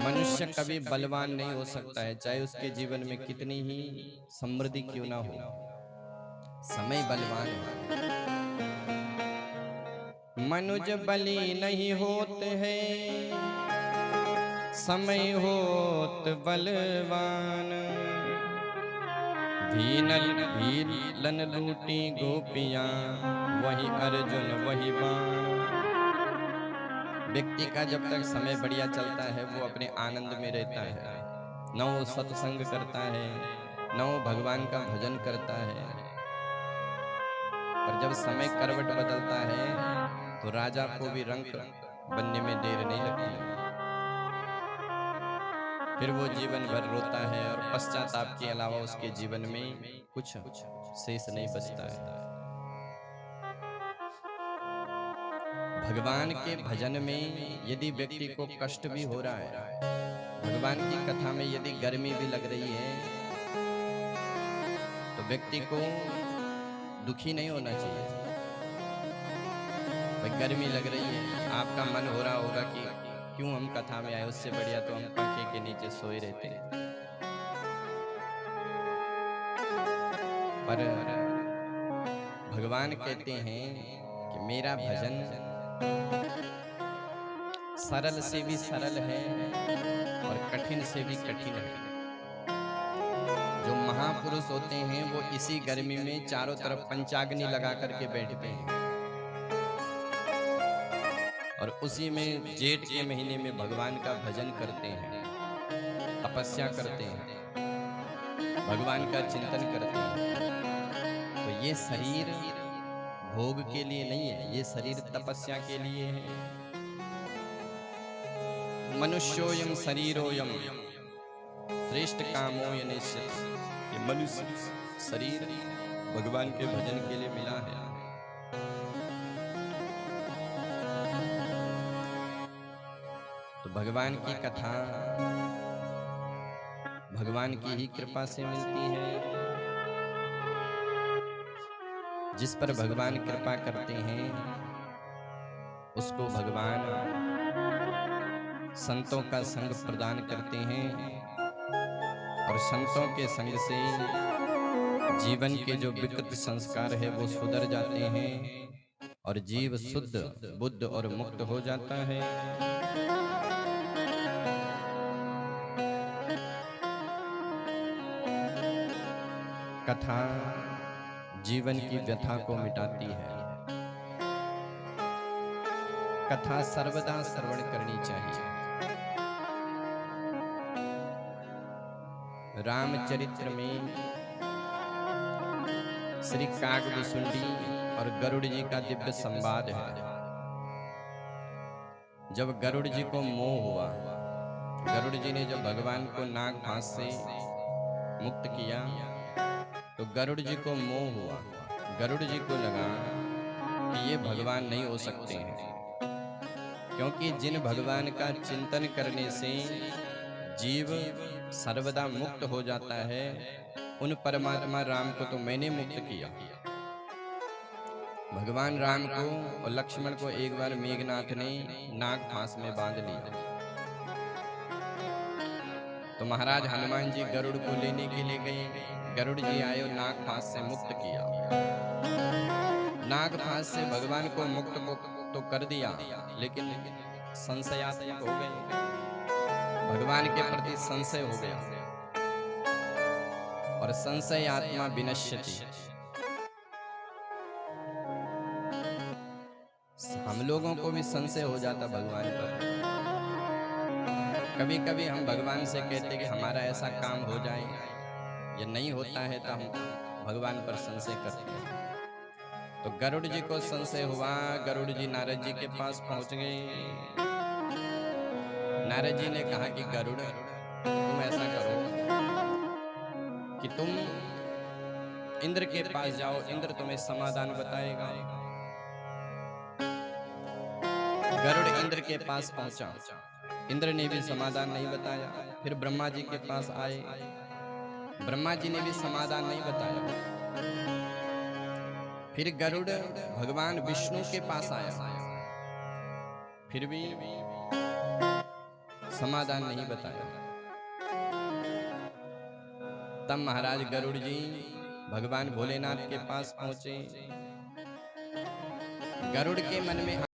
मनुष्य कभी बलवान नहीं हो सकता है, चाहे उसके जीवन में कितनी ही समृद्धि क्यों ना हो। समय बलवान है। मनुज बली नहीं होते हैं, समय होत बलवान। भीलन लूटी गोपियां, वही अर्जुन वही बाण। व्यक्ति का जब तक समय बढ़िया चलता है वो अपने आनंद में रहता है, न वो सत्संग करता है, न वो भगवान का भजन करता है। पर जब समय करवट बदलता है तो राजा को भी रंक बनने में देर नहीं लगती है। फिर वो जीवन भर रोता है और पश्चाताप के अलावा उसके जीवन में कुछ शेष नहीं बचता है। भगवान के भजन में यदि व्यक्ति को कष्ट भी हो रहा है, भगवान की कथा में यदि गर्मी भी लग रही है, तो व्यक्ति को दुखी नहीं होना चाहिए। भाई गर्मी लग रही है, आपका मन हो रहा होगा कि क्यों हम कथा में आए, उससे बढ़िया तो हम पंखे के नीचे सोए रहते हैं। पर भगवान कहते हैं कि मेरा भजन सरल से भी सरल है और कठिन से भी कठिन है। जो महापुरुष होते हैं वो इसी गर्मी में चारों तरफ पंचाग्नि लगा करके बैठते हैं और उसी में जेठ के महीने में भगवान का भजन करते हैं, तपस्या करते हैं, भगवान का चिंतन करते हैं। तो ये शरीर भोग के लिए नहीं है, ये शरीर तपस्या के लिए है। मनुष्योयम शरीरोयम श्रेष्ठ कामो यनिश्चित। ये मनुष्य शरीर भगवान के भजन के लिए मिला है। तो भगवान की कथा भगवान की ही कृपा से मिलती है। जिस पर भगवान कृपा करते हैं उसको भगवान संतों का संग प्रदान करते हैं और संतों के संग से जीवन के जो विकृत संस्कार है वो सुधर जाते हैं और जीव शुद्ध बुद्ध और मुक्त हो जाता है। कथा जीवन की व्यथा को मिटाती है। कथा सर्वदा श्रवण करनी चाहिए। रामचरित्र में श्री काकभूषुंडी और गरुड़ जी का दिव्य संवाद है। जब गरुड़ जी को मोह हुआ, गरुड़ जी ने जब भगवान को नाग फांस से मुक्त किया तो गरुड़ जी को मोह हुआ। गरुड़ जी को लगा कि ये भगवान नहीं हो सकते हैं, क्योंकि जिन भगवान का चिंतन करने से जीव सर्वदा मुक्त हो जाता है, उन परमात्मा राम को तो मैंने मुक्त किया। भगवान राम को और लक्ष्मण को एक बार मेघनाथ ने नाग फांस में बांध लिया। तो महाराज हनुमान जी गरुड़ को लेने के लिए गए। गरुड़ जी आए और नाग फांस से मुक्त किया। नाग फांस से भगवान को मुक्त तो कर दिया, लेकिन संशयात्मक हो गए, भगवान के प्रति संशय हो गया और संशय आत्मा विनश्यति। हम लोगों को भी संशय हो जाता भगवान पर। कभी कभी हम भगवान से कहते कि हमारा ऐसा काम हो जाए, या नहीं होता है तो हम भगवान पर संशय करते हैं। तो गरुड़ जी को संशय हुआ। गरुड़ जी नारद जी के पास पहुंच गए। नारद जी ने कहा कि गरुड़, तुम ऐसा करो कि तुम इंद्र के पास जाओ, इंद्र तुम्हें समाधान बताएगा। गरुड़ इंद्र के पास पहुंचा, इंद्र ने भी समाधान नहीं बताया। फिर ब्रह्मा जी के पास आए, ब्रह्मा जी ने भी समाधान नहीं बताया। फिर गरुड़ भगवान विष्णु के पास आया, फिर भी समाधान नहीं बताया। तब महाराज गरुड़ जी भगवान भोलेनाथ के पास पहुंचे। गरुड़ के मन में